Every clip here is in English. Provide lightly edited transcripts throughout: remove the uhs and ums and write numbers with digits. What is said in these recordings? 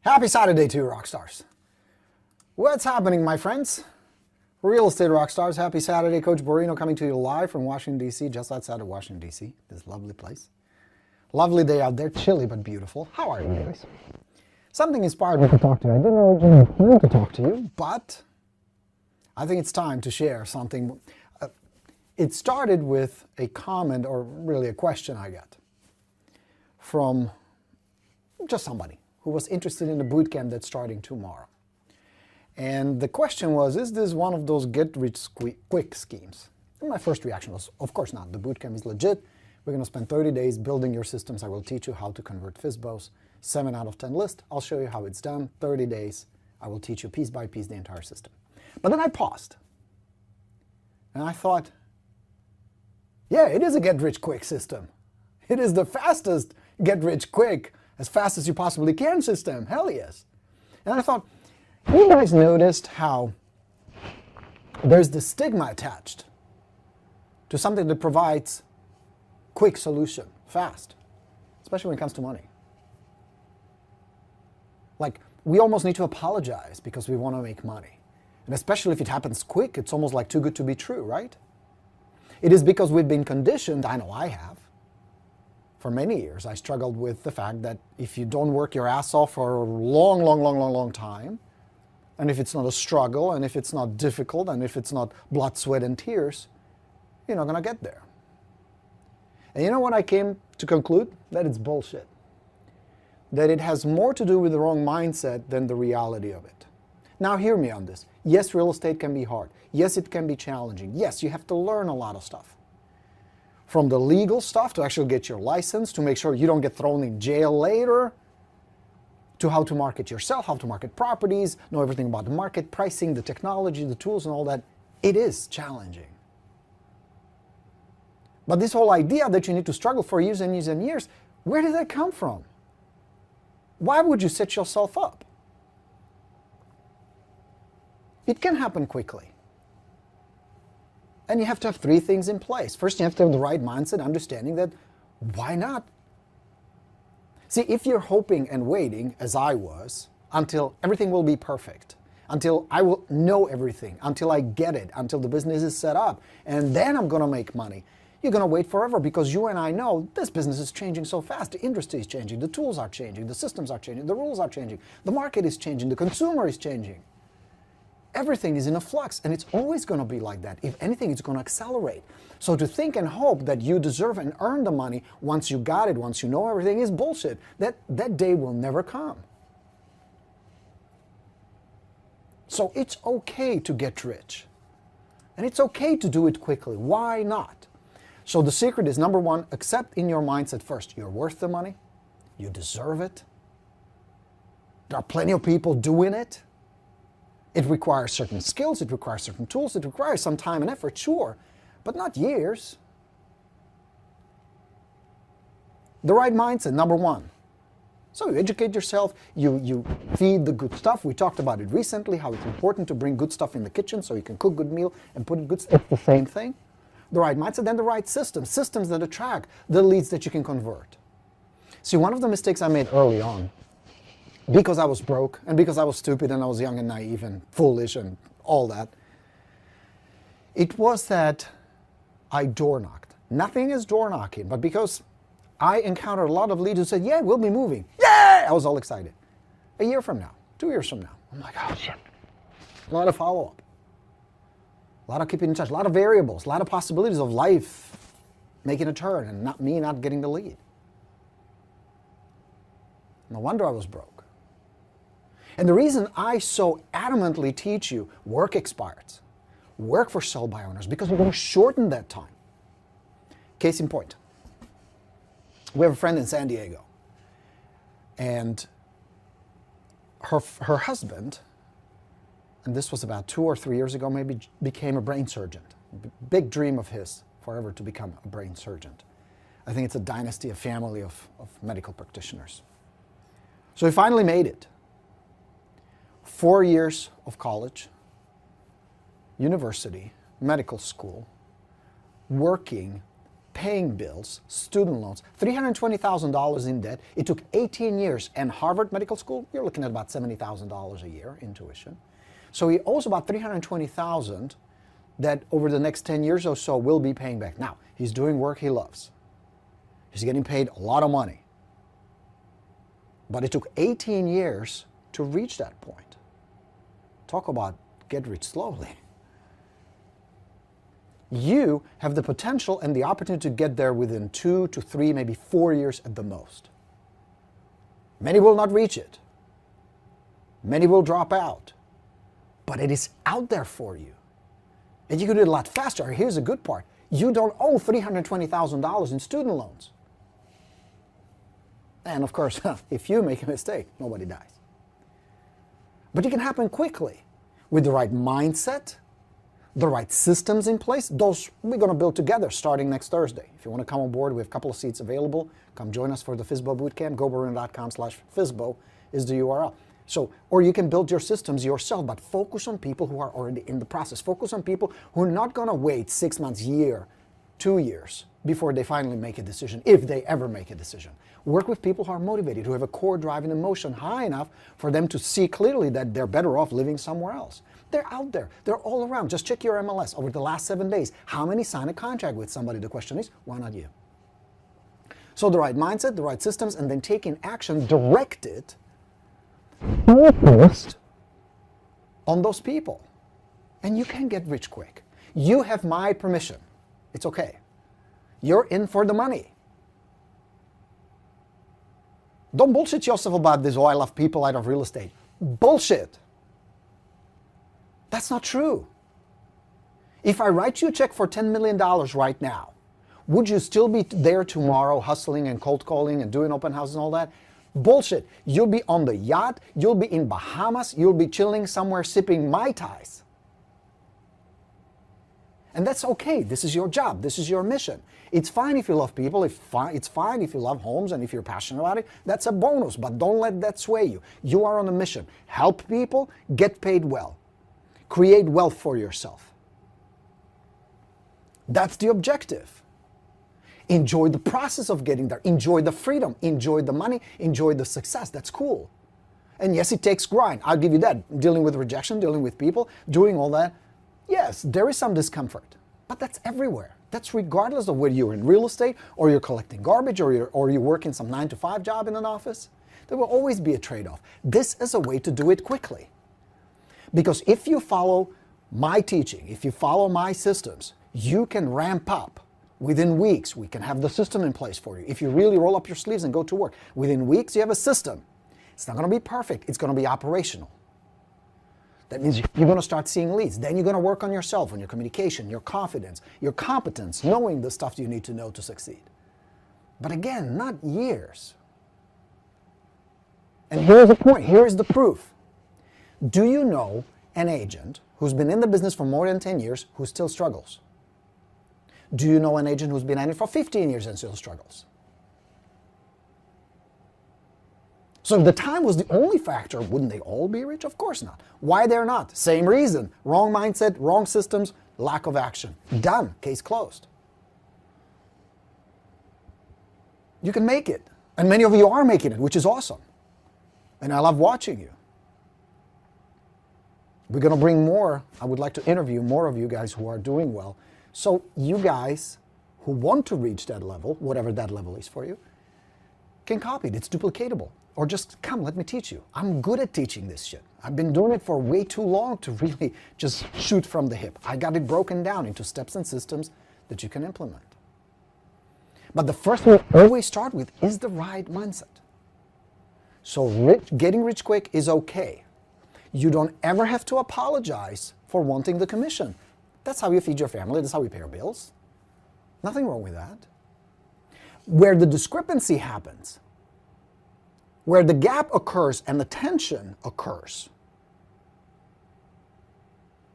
Happy Saturday to you, rockstars. What's happening, my friends? Real estate rockstars, happy Saturday. Coach Borino coming to you live from Washington, D.C., just outside of Washington, D.C., this lovely place. Lovely day out there, chilly but beautiful. How are you guys? Something inspired me to talk to you. I didn't originally plan to talk to you, but I think it's time to share something. It started with a comment, or really a question I got from just somebody who was interested in a boot camp that's starting tomorrow. And the question was, is this one of those get-rich-quick schemes? And my first reaction was, of course not. The boot camp is legit. We're going to spend 30 days building your systems. I will teach you how to convert FSBOs. 7 out of 10 list. I'll show you how it's done. 30 days. I will teach you piece by piece the entire system. But then I paused. And I thought, yeah, it is a get-rich-quick system. It is the fastest get-rich-quick, as fast as you possibly can system. Hell yes. And I thought, you guys noticed how there's the stigma attached to something that provides quick solution, fast, especially when it comes to money. Like, we almost need to apologize because we want to make money. And especially if it happens quick, it's almost like too good to be true, right? It is because we've been conditioned, I know I have. For many years, I struggled with the fact that if you don't work your ass off for a long time, and if it's not a struggle, and if it's not difficult, and if it's not blood, sweat, and tears, you're not going to get there. And you know what I came to conclude? That it's bullshit. That it has more to do with the wrong mindset than the reality of it. Now hear me on this. Yes, real estate can be hard. Yes, it can be challenging. Yes, you have to learn a lot of stuff. From the legal stuff to actually get your license, to make sure you don't get thrown in jail later, to how to market yourself, how to market properties, know everything about the market, pricing, the technology, the tools and all that. It is challenging. But this whole idea that you need to struggle for years and years and years, where did that come from? Why would you set yourself up? It can happen quickly. And you have to have 3 things in place. First, you have to have the right mindset, understanding that why not? See, if you're hoping and waiting, as I was, until everything will be perfect, until I will know everything, until I get it, until the business is set up, and then I'm going to make money, you're going to wait forever, because you and I know this business is changing so fast. The industry is changing, the tools are changing, the systems are changing, the rules are changing, the market is changing, the consumer is changing. Everything is in a flux, and it's always going to be like that. If anything, it's going to accelerate. So to think and hope that you deserve and earn the money once you got it, once you know everything, is bullshit. That day will never come. So it's okay to get rich. And it's okay to do it quickly. Why not? So the secret is, number 1, accept in your mindset first, you're worth the money. You deserve it. There are plenty of people doing it. It requires certain skills, it requires certain tools, it requires some time and effort, sure, but not years. The right mindset, number 1. So you educate yourself, you feed the good stuff. We talked about it recently, how it's important to bring good stuff in the kitchen so you can cook good meal and put in good stuff. It's the same thing. The right mindset, then the right systems that attract the leads that you can convert. See, one of the mistakes I made early on, because I was broke, and because I was stupid, and I was young and naive and foolish and all that, it was that I door knocked. Nothing is door knocking, but because I encountered a lot of leads who said, yeah, we'll be moving. Yeah! I was all excited. A year from now, 2 years from now, I'm like, oh shit. A lot of follow-up. A lot of keeping in touch, a lot of variables, a lot of possibilities of life making a turn, and not getting the lead. No wonder I was broke. And the reason I so adamantly teach you work expireds, work for sell-by owners, because we're going to shorten that time. Case in point, we have a friend in San Diego, and her husband, and this was about 2 or 3 years ago maybe, became a brain surgeon. Big dream of his, forever to become a brain surgeon. I think it's a dynasty, a family of medical practitioners. So he finally made it. 4 years of college, university, medical school, working paying bills, student loans, $320,000 in debt. It took 18 years, and Harvard Medical School, you're looking at about $70,000 a year in tuition. So he owes about $320,000 that over the next 10 years or so will be paying back. Now, he's doing work he loves. He's getting paid a lot of money. But it took 18 years to reach that point. Talk about get rich slowly. You have the potential and the opportunity to get there within 2 to 3, maybe 4 years at the most. Many will not reach it. Many will drop out. But it is out there for you. And you can do it a lot faster. Here's the good part. You don't owe $320,000 in student loans. And of course, if you make a mistake, nobody dies. But it can happen quickly with the right mindset, the right systems in place. Those we're going to build together starting next Thursday. If you want to come on board, we have a couple of seats available. Come join us for the FSBO Bootcamp. GoBorino.com/FSBO is the URL. So, or you can build your systems yourself, but focus on people who are already in the process. Focus on people who are not going to wait 6 months, year, 2 years before they finally make a decision, if they ever make a decision. Work with people who are motivated, who have a core drive and emotion high enough for them to see clearly that they're better off living somewhere else. They're out there. They're all around. Just check your MLS over the last 7 days. How many sign a contract with somebody? The question is, why not you? So the right mindset, the right systems, and then taking action directed, focused on those people. And you can get rich quick. You have my permission. It's okay. You're in for the money. Don't bullshit yourself about this, oh, I love people, I love real estate. Bullshit. That's not true. If I write you a check for $10 million right now, would you still be there tomorrow hustling and cold calling and doing open houses and all that? Bullshit. You'll be on the yacht, you'll be in Bahamas, you'll be chilling somewhere sipping Mai Tais. And that's okay. This is your job. This is your mission. It's fine if you love people. It's fine if you love homes and if you're passionate about it. That's a bonus, but don't let that sway you. You are on a mission. Help people, get paid well. Create wealth for yourself. That's the objective. Enjoy the process of getting there. Enjoy the freedom. Enjoy the money. Enjoy the success. That's cool. And yes, it takes grind. I'll give you that. Dealing with rejection, dealing with people, doing all that. Yes, there is some discomfort, but that's everywhere. That's regardless of whether you're in real estate or you're collecting garbage or you're working some 9-to-5 job in an office. There will always be a trade-off. This is a way to do it quickly. Because if you follow my teaching, if you follow my systems, you can ramp up. Within weeks, we can have the system in place for you. If you really roll up your sleeves and go to work, within weeks you have a system. It's not going to be perfect. It's going to be operational. That means you're going to start seeing leads. Then you're going to work on yourself, on your communication, your confidence, your competence, knowing the stuff you need to know to succeed. But again, not years. And here's the point. Here's the proof. Do you know an agent who's been in the business for more than 10 years who still struggles? Do you know an agent who's been in it for 15 years and still struggles? So if the time was the only factor, wouldn't they all be rich? Of course not. Why they're not? Same reason. Wrong mindset, wrong systems, lack of action. Done. Case closed. You can make it. And many of you are making it, which is awesome. And I love watching you. We're going to bring more. I would like to interview more of you guys who are doing well. So you guys who want to reach that level, whatever that level is for you, can copy it. It's duplicatable. Or just come, let me teach you. I'm good at teaching this shit. I've been doing it for way too long to really just shoot from the hip. I got it broken down into steps and systems that you can implement. But the first thing we always start with is the right mindset. So getting rich quick is okay. You don't ever have to apologize for wanting the commission. That's how you feed your family. That's how you pay your bills. Nothing wrong with that. Where the discrepancy happens, where the gap occurs and the tension occurs,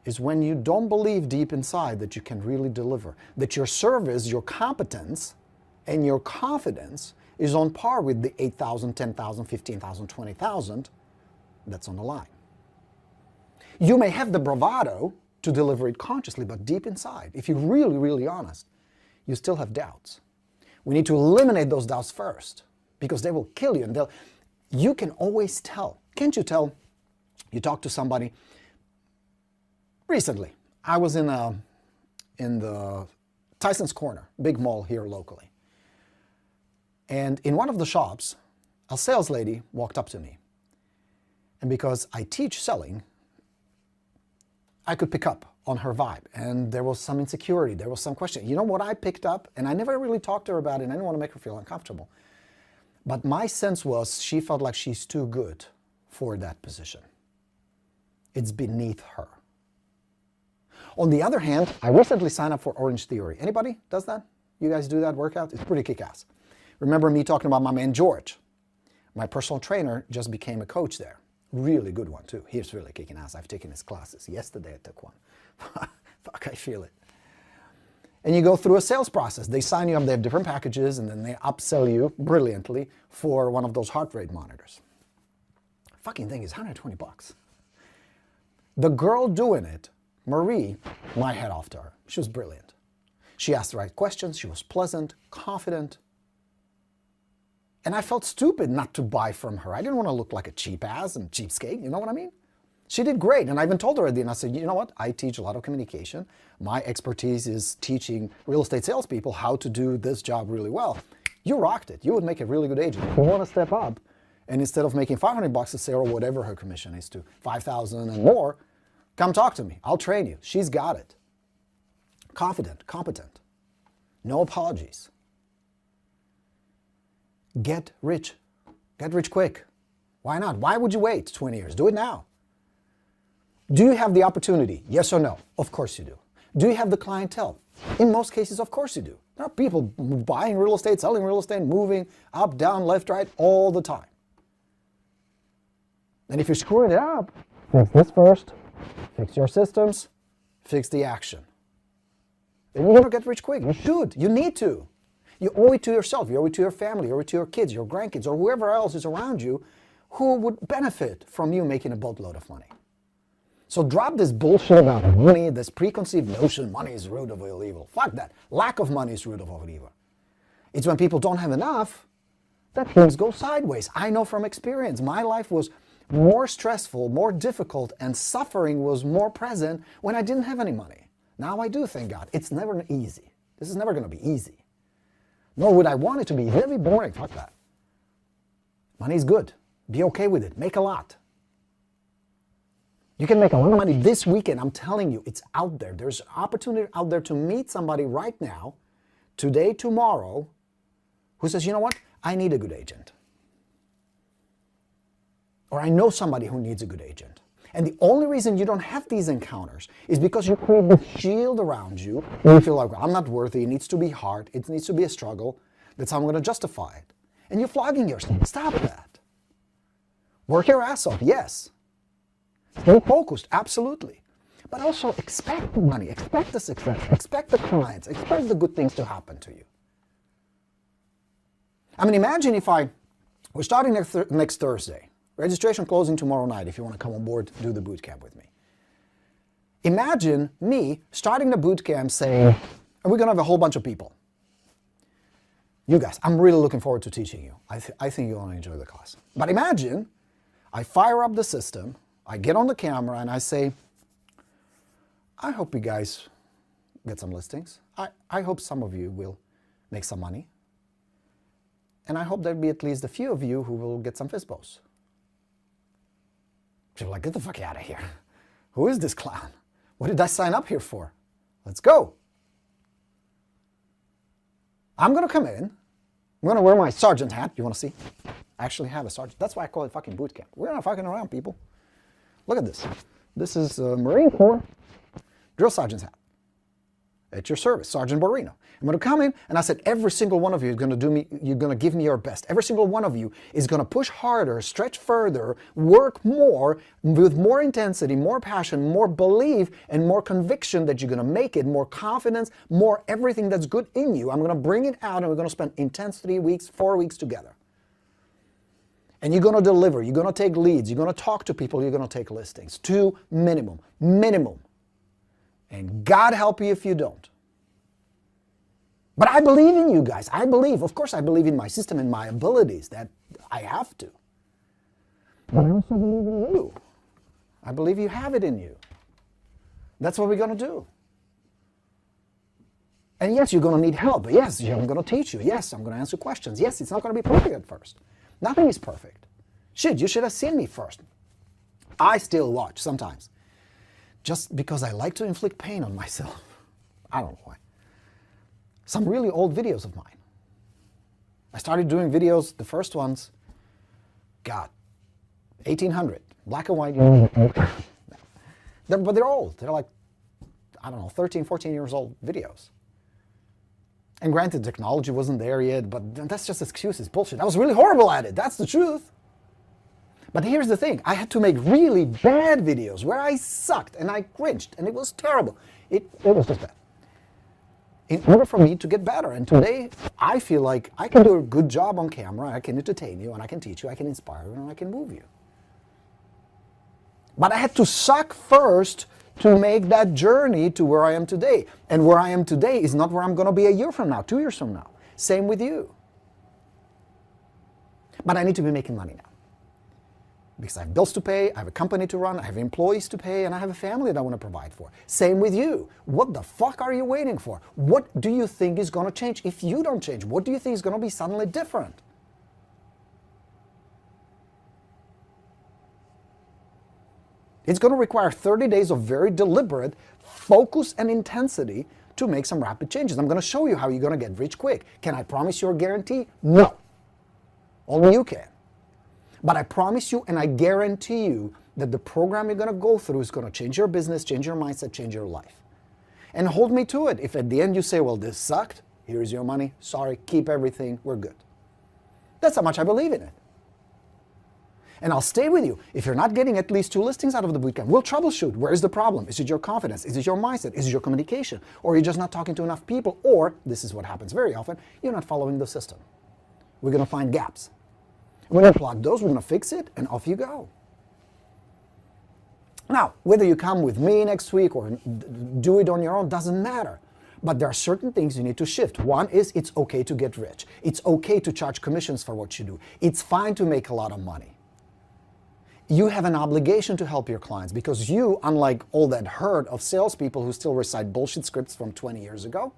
is when you don't believe deep inside that you can really deliver, that your service, your competence, and your confidence is on par with the 8,000, 10,000, 15,000, 20,000 that's on the line. You may have the bravado to deliver it consciously, but deep inside, if you're really, really honest, you still have doubts. We need to eliminate those doubts first, because they will kill you. And you can always tell. Can't you tell? You talk to somebody. Recently, I was in the Tyson's Corner, big mall here locally. And in one of the shops, a sales lady walked up to me. And because I teach selling, I could pick up on her vibe. And there was some insecurity. There was some question. You know what I picked up? And I never really talked to her about it, and I didn't want to make her feel uncomfortable. But my sense was she felt like she's too good for that position. It's beneath her. On the other hand, I recently signed up for Orange Theory. Anybody does that? You guys do that workout? It's pretty kick-ass. Remember me talking about my man George? My personal trainer just became a coach there. Really good one too. He's really kicking ass. I've taken his classes. Yesterday I took one. Fuck, I feel it. And you go through a sales process. They sign you up, they have different packages, and then they upsell you brilliantly for one of those heart rate monitors. Fucking thing is 120 bucks. The girl doing it, Marie, my head off to her. She was brilliant. She asked the right questions. She was pleasant, confident. And I felt stupid not to buy from her. I didn't want to look like a cheap ass and cheapskate, you know what I mean? She did great, and I even told her at the end, I said, you know what, I teach a lot of communication. My expertise is teaching real estate salespeople how to do this job really well. You rocked it. You would make a really good agent. If you want to step up, and instead of making 500 bucks a sale or whatever her commission is to 5,000 and more, come talk to me. I'll train you. She's got it. Confident, competent. No apologies. Get rich. Get rich quick. Why not? Why would you wait 20 years? Do it now. Do you have the opportunity? Yes or no? Of course you do. Do you have the clientele? In most cases, of course you do. There are people buying real estate, selling real estate, moving up, down, left, right, all the time. And if you're screwing it up, fix this first. Fix your systems. Fix the action. And you're going to get rich quick. You should. You need to. You owe it to yourself. You owe it to your family. You owe it to your kids, your grandkids, or whoever else is around you who would benefit from you making a boatload of money. So drop this bullshit about money, this preconceived notion money is root of all evil. Fuck that. Lack of money is root of all evil. It's when people don't have enough that things go sideways. I know from experience. My life was more stressful, more difficult, and suffering was more present when I didn't have any money. Now I do, thank God. It's never easy. This is never going to be easy. Nor would I want it to be. Very boring. Fuck that. Money's good. Be okay with it. Make a lot. You can make a lot of money this weekend. I'm telling you, it's out there. There's an opportunity out there to meet somebody right now, today, tomorrow, who says, you know what? I need a good agent. Or I know somebody who needs a good agent. And the only reason you don't have these encounters is because you create this shield around you. You feel like, I'm not worthy, it needs to be hard, it needs to be a struggle. That's how I'm going to justify it. And you're flogging yourself. Stop that. Work your ass off, yes. Stay focused, absolutely. But also expect the money, expect the success, expect the clients, expect the good things to happen to you. I mean, imagine if we're starting next Thursday. Registration closing tomorrow night if you want to come on board to do the boot camp with me. Imagine me starting the boot camp saying, and we're going to have a whole bunch of people. You guys, I'm really looking forward to teaching you. I think you're going to enjoy the class. But imagine I fire up the system, I get on the camera and I say, I hope you guys get some listings. I hope some of you will make some money. And I hope there'll be at least a few of you who will get some FSBOs. People are like, get the fuck out of here. Who is this clown? What did I sign up here for? Let's go. I'm going to come in. I'm going to wear my sergeant hat. You want to see? I actually have a sergeant. That's why I call it fucking boot camp. We're not fucking around, people. Look at this. This is Marine Corps drill sergeant's hat. At your service, Sergeant Borino. I'm going to come in, and I said, every single one of you is going to you're going to give me your best. Every single one of you is going to push harder, stretch further, work more, with more intensity, more passion, more belief, and more conviction that you're going to make it, more confidence, more everything that's good in you. I'm going to bring it out, and we're going to spend intense 3 weeks, 4 weeks together. And you're going to deliver. You're going to take leads. You're going to talk to people. You're going to take listings. 2 minimum. Minimum. And God help you if you don't. But I believe in you guys. Of course I believe in my system and my abilities, that I have to. But I also believe in you. I believe you have it in you. That's what we're going to do. And yes, you're going to need help. Yes, I'm going to teach you. Yes, I'm going to answer questions. Yes, it's not going to be perfect at first. Nothing is perfect. Shit, you should have seen me first. I still watch sometimes, just because I like to inflict pain on myself. I don't know why. Some really old videos of mine. I started doing videos, the first ones, God, 1800, black and white. But they're old. They're like, I don't know, 13, 14 years old videos. And granted, technology wasn't there yet, but that's just excuses, bullshit. I was really horrible at it, that's the truth. But here's the thing, I had to make really bad videos where I sucked and I cringed and it was terrible. It was just bad. In order for me to get better. And today, I feel like I can do a good job on camera, I can entertain you, and I can teach you, I can inspire you, and I can move you. But I had to suck first to make that journey to where I am today. And where I am today is not where I'm going to be a year from now, 2 years from now. Same with you. But I need to be making money now. Because I have bills to pay, I have a company to run, I have employees to pay, and I have a family that I want to provide for. Same with you. What the fuck are you waiting for? What do you think is going to change if you don't change? What do you think is going to be suddenly different? It's going to require 30 days of very deliberate focus and intensity to make some rapid changes. I'm going to show you how you're going to get rich quick. Can I promise you a guarantee? No. Only you can. But I promise you and I guarantee you that the program you're going to go through is going to change your business, change your mindset, change your life. And hold me to it. If at the end you say, well, this sucked, here's your money, sorry, keep everything, we're good. That's how much I believe in it. And I'll stay with you. If you're not getting at least 2 listings out of the bootcamp, we'll troubleshoot. Where is the problem? Is it your confidence? Is it your mindset? Is it your communication? Or you're just not talking to enough people? Or, this is what happens very often, you're not following the system. We're going to find gaps. We're going to plug those, we're going to fix it, and off you go. Now, whether you come with me next week or do it on your own, doesn't matter. But there are certain things you need to shift. One is it's okay to get rich. It's okay to charge commissions for what you do. It's fine to make a lot of money. You have an obligation to help your clients because you, unlike all that herd of salespeople who still recite bullshit scripts from 20 years ago,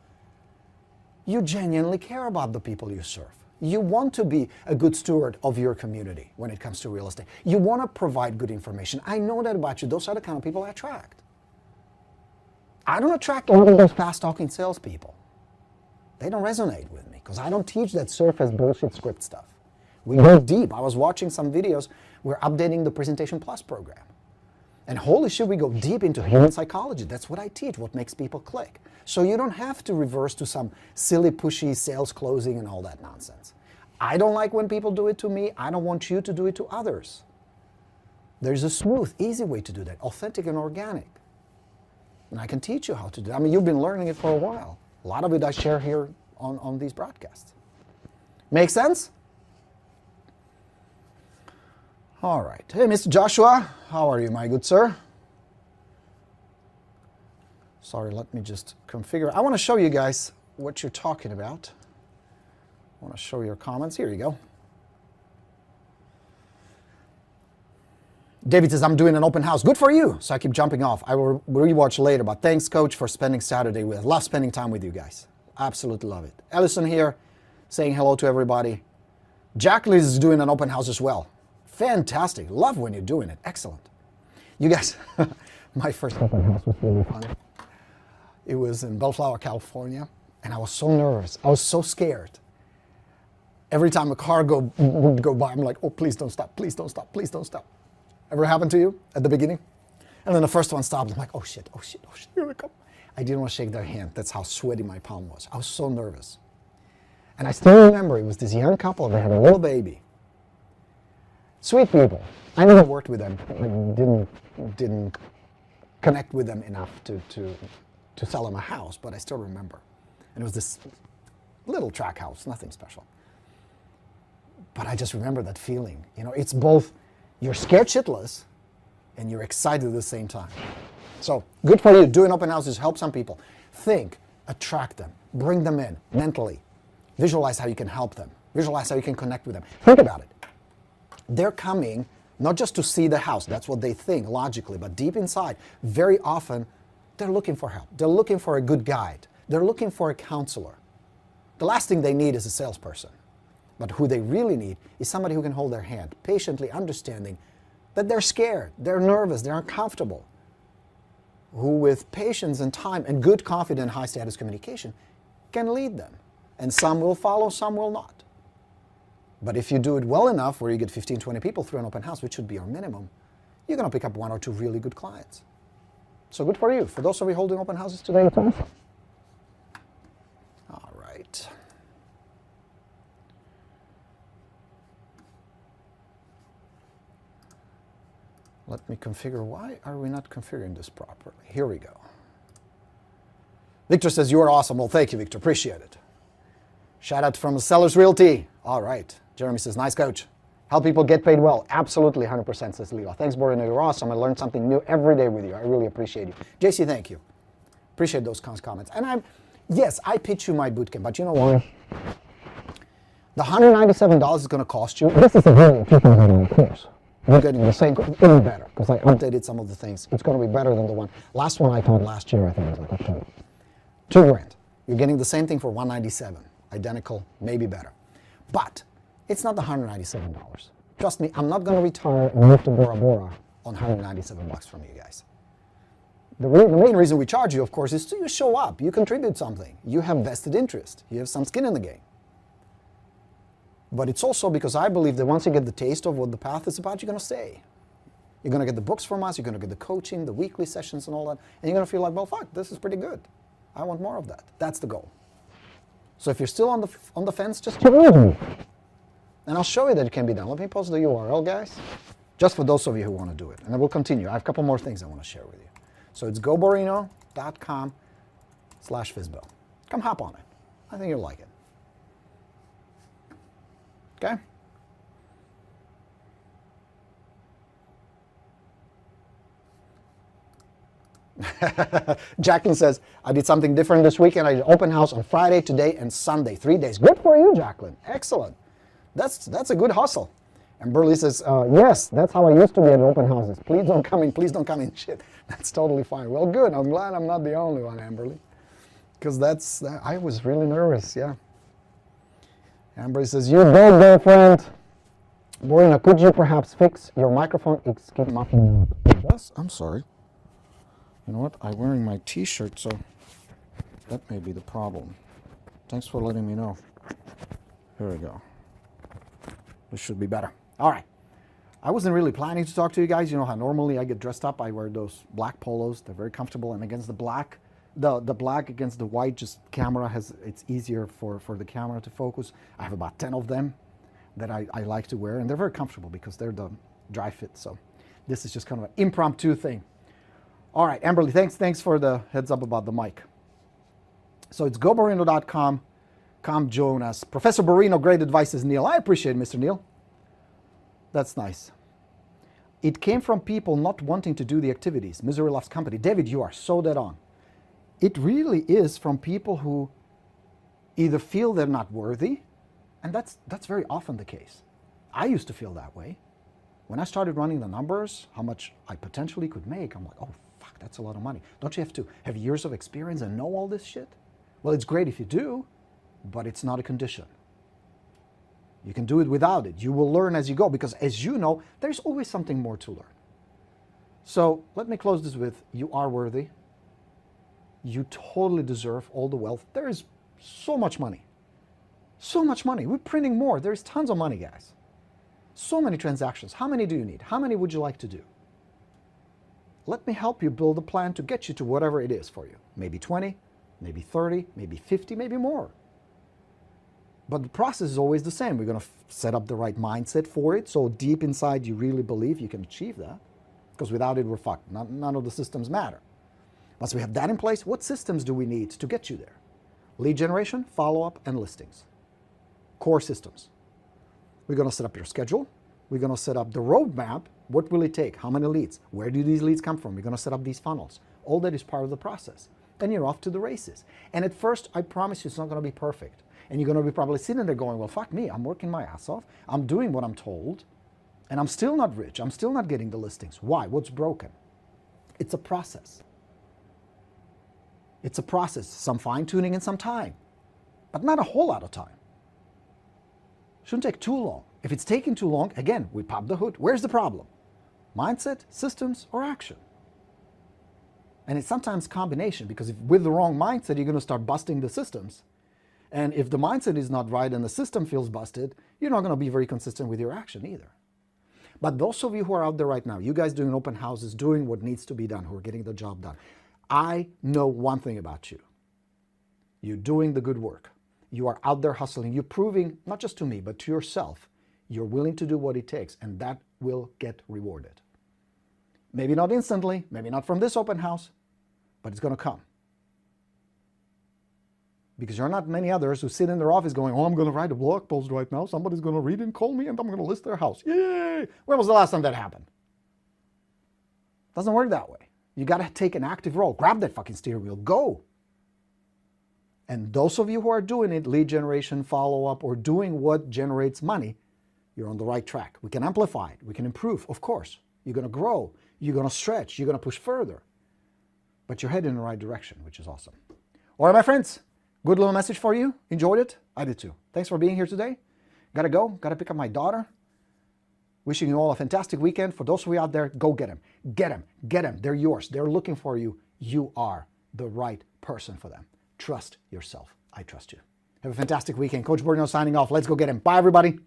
you genuinely care about the people you serve. You want to be a good steward of your community when it comes to real estate. You want to provide good information. I know that about you. Those are the kind of people I attract. I don't attract all of those fast-talking salespeople. They don't resonate with me because I don't teach that surface bullshit script stuff. We go deep. I was watching some videos. We're updating the Presentation Plus program. And holy shit, we go deep into human psychology. That's what I teach, what makes people click. So you don't have to reverse to some silly, pushy sales closing and all that nonsense. I don't like when people do it to me. I don't want you to do it to others. There's a smooth, easy way to do that, authentic and organic. And I can teach you how to do it. I mean, you've been learning it for a while. A lot of it I share here on these broadcasts. Make sense? All right. Hey, Mr. Joshua, how are you, my good sir? Sorry, let me just configure. I want to show you guys what you're talking about. I want to show your comments. Here you go. David says, I'm doing an open house. Good for you. So I keep jumping off. I will rewatch later, but thanks, Coach, for spending Saturday with us. Love spending time with you guys. Absolutely love it. Ellison here, saying hello to everybody. Jacqueline is doing an open house as well. Fantastic. Love when you're doing it. Excellent. You guys, my first open house was really fun. It was in Bellflower, California, and I was so nervous. I was so scared. Every time a car would go by, I'm like, oh, please don't stop, please don't stop, please don't stop. Ever happened to you at the beginning? And then the first one stopped. I'm like, oh shit, oh shit, oh shit, here we come. I didn't want to shake their hand. That's how sweaty my palm was. I was so nervous. And I still remember it was this young couple that had a little baby. Sweet people. I never worked with them. I didn't connect with them enough to sell them a house, but I still remember. And it was this little track house, nothing special. But I just remember that feeling. You know, it's both you're scared shitless and you're excited at the same time. So good for you. Doing open houses, help some people. Think, attract them, bring them in mentally. Visualize how you can help them. Visualize how you can connect with them. Think about it. They're coming not just to see the house, that's what they think logically, but deep inside, very often, they're looking for help. They're looking for a good guide. They're looking for a counselor. The last thing they need is a salesperson. But who they really need is somebody who can hold their hand, patiently understanding that they're scared, they're nervous, they're uncomfortable, who with patience and time and good, confident, high-status communication can lead them. And some will follow, some will not. But if you do it well enough, where you get 15, 20 people through an open house, which should be our minimum, you're going to pick up 1 or 2 really good clients. So good for you. For those of you holding open houses today, it's awesome. All right. Let me configure. Why are we not configuring this properly? Here we go. Victor says, you are awesome. Well, thank you, Victor. Appreciate it. Shout out from Sellers Realty. All right. Jeremy says, nice coach. Help people get paid well. Absolutely, 100%, says Leela. Thanks, Borino. You're awesome. I learned something new every day with you. I really appreciate you. JC, thank you. Appreciate those comments. And yes, I pitch you my bootcamp, but you know what? The $197 is going to cost you. This is a very $2,000 course. You're getting the same, even better, because I updated some of the things. It's going to be better than the last one I taught last year. I think it was like October. $2,000. You're getting the same thing for $197. Identical, maybe better. But it's not the $197. Trust me, I'm not going to retire and move to Bora Bora on $197 from you guys. The main reason we charge you, of course, is you show up, you contribute something, you have vested interest, you have some skin in the game. But it's also because I believe that once you get the taste of what the path is about, you're going to stay. You're going to get the books from us, you're going to get the coaching, the weekly sessions and all that, and you're going to feel like, well, fuck, this is pretty good. I want more of that. That's the goal. So if you're still on the fence, just check with me. And I'll show you that it can be done. Let me post the URL, guys, just for those of you who want to do it. And then we'll continue. I have a couple more things I want to share with you. So it's goborino.com/FSBO. Come hop on it. I think you'll like it. Okay? Jacqueline says, I did something different this weekend. I did open house on Friday, today, and Sunday. 3 days. Good for you, Jacqueline. Excellent. That's a good hustle. And Burley says, yes, that's how I used to be at open houses. Please don't come in, please don't come in. Shit, that's totally fine. Well, good. I'm glad I'm not the only one, Amberly. Because I was really nervous, yeah. Amberly says, you're dead, girlfriend. Borino, could you perhaps fix your microphone? It's keep muffling out. Yes, I'm sorry. You know what? I'm wearing my t-shirt, so that may be the problem. Thanks for letting me know. Here we go. This should be better. All right. I wasn't really planning to talk to you guys. You know how normally I get dressed up. I wear those black polos. They're very comfortable. And against the black, the black against the white, just camera it's easier for the camera to focus. I have about 10 of them that I like to wear. And they're very comfortable because they're the dry fit. So this is just kind of an impromptu thing. All right, Amberly, thanks for the heads up about the mic. So it's goborino.com. Come join us. Professor Borino, great advice, says Neil. I appreciate it, Mr. Neil. That's nice. It came from people not wanting to do the activities. Misery loves company. David, you are so dead on. It really is from people who either feel they're not worthy, and that's very often the case. I used to feel that way. When I started running the numbers, how much I potentially could make, I'm like, oh, fuck, that's a lot of money. Don't you have to have years of experience and know all this shit? Well, it's great if you do, but it's not a condition. You can do it without it. You will learn as you go, because as you know, there's always something more to learn. So let me close this with, you are worthy. You totally deserve all the wealth. There is so much money. So much money. We're printing more. There's tons of money, guys. So many transactions. How many do you need? How many would you like to do? Let me help you build a plan to get you to whatever it is for you. Maybe 20, maybe 30, maybe 50, maybe more. But the process is always the same. We're going to set up the right mindset for it, so deep inside you really believe you can achieve that. Because without it, we're fucked. None of the systems matter. Once we have that in place, what systems do we need to get you there? Lead generation, follow-up, and listings. Core systems. We're going to set up your schedule. We're going to set up the roadmap. What will it take? How many leads? Where do these leads come from? We're going to set up these funnels. All that is part of the process. and you're off to the races. And at first, I promise you, it's not going to be perfect. And you're going to be probably sitting there going, well, fuck me, I'm working my ass off, I'm doing what I'm told, and I'm still not rich, I'm still not getting the listings. Why? What's broken? It's a process. It's a process, some fine-tuning and some time, but not a whole lot of time. Shouldn't take too long. If it's taking too long, again, we pop the hood. Where's the problem? Mindset, systems, or action? And it's sometimes combination, because if with the wrong mindset, you're going to start busting the systems. And if the mindset is not right and the system feels busted, you're not going to be very consistent with your action either. But those of you who are out there right now, you guys doing open houses, doing what needs to be done, who are getting the job done, I know one thing about you. You're doing the good work. You are out there hustling. You're proving, not just to me, but to yourself, you're willing to do what it takes, and that will get rewarded. Maybe not instantly, maybe not from this open house, but it's going to come. Because there are not many others who sit in their office going, oh, I'm going to write a blog post right now. Somebody's going to read it and call me, and I'm going to list their house. Yay! When was the last time that happened? Doesn't work that way. You got to take an active role. Grab that fucking steering wheel. Go. And those of you who are doing it, lead generation, follow-up, or doing what generates money, you're on the right track. We can amplify it. We can improve, of course. You're going to grow. You're going to stretch. You're going to push further. But you're heading in the right direction, which is awesome. All right, my friends. Good little message for you. Enjoyed it? I did too. Thanks for being here today. Gotta go. Gotta pick up my daughter. Wishing you all a fantastic weekend. For those of you out there, go get them. Get them. Get them. They're yours. They're looking for you. You are the right person for them. Trust yourself. I trust you. Have a fantastic weekend. Coach Borino signing off. Let's go get him. Bye, everybody.